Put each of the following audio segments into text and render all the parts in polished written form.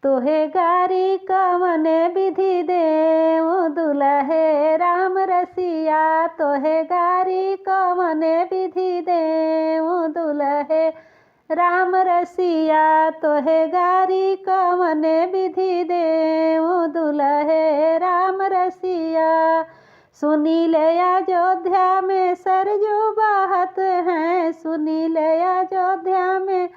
तोहे गारी कवने विधि देऊ दुलहे राम रसिया। तोहे गारी कवने विधि देऊ दुलहे राम रसिया। तोहे गारी कवने विधि देऊ दुलहे राम रसिया। सुनी ले अयोध्या में सरजू बहत हैं। सुनी ले अयोध्या में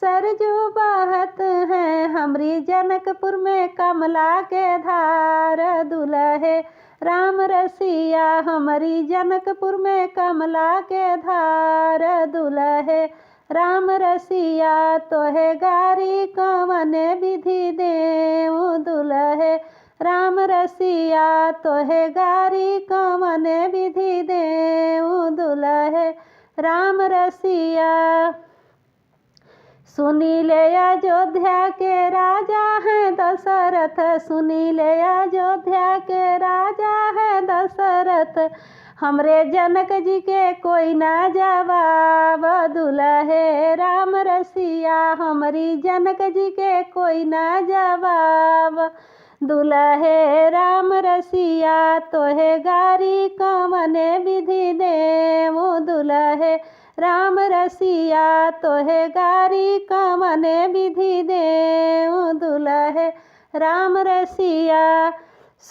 सरजू बहत हैं। हमरी जनकपुर में कमला के धार दुलहे राम रसिया। हमारी जनकपुर में कमला के धार दुलहे राम रसिया। तोहे गारी कवने विधि देऊ दुलहे राम रसिया। तोहे गारी कवने विधि देऊ दुलहे राम रसिया। सुनी ले अयोध्या के राजा हैं दशरथ। सुनी ले अयोध्या के राजा है दशरथ। हमरे जनक जी के कोई ना जवाब दुलहे राम रसिया। हमारी जनक जी के कोई ना जवाब दुलहे राम रसिया। तोहे गारी कवने विधि देऊ दुलहे राम रसिया। तोहे गारी कवने विधि देऊ दुलहे राम रसिया।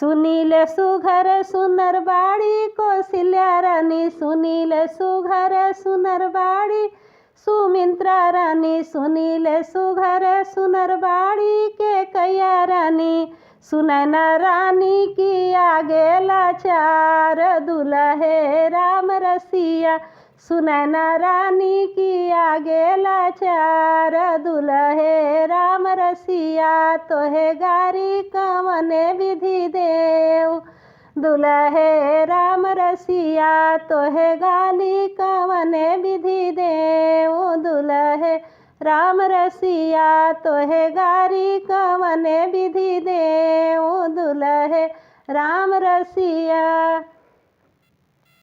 सुनील सुघर सुनर बाड़ी कौशल्या रानी। सुनील सुघर सुनर बाड़ी सुमित्रा रानी। सुनील सुघर सुनर बाड़ी के कैया रानी। सुनैना रानी की आगे लाचार दुलहे राम रसिया। सुनैना रानी की आगे लाचार दुलहे राम रसिया। तोहे गारी कवने विधि देऊ दुलहे राम रसिया। तोहे गाली कवने विधि देऊ दुलहे राम रसिया। तोहे गारी कवने विधि देऊ दुलहे राम रसिया।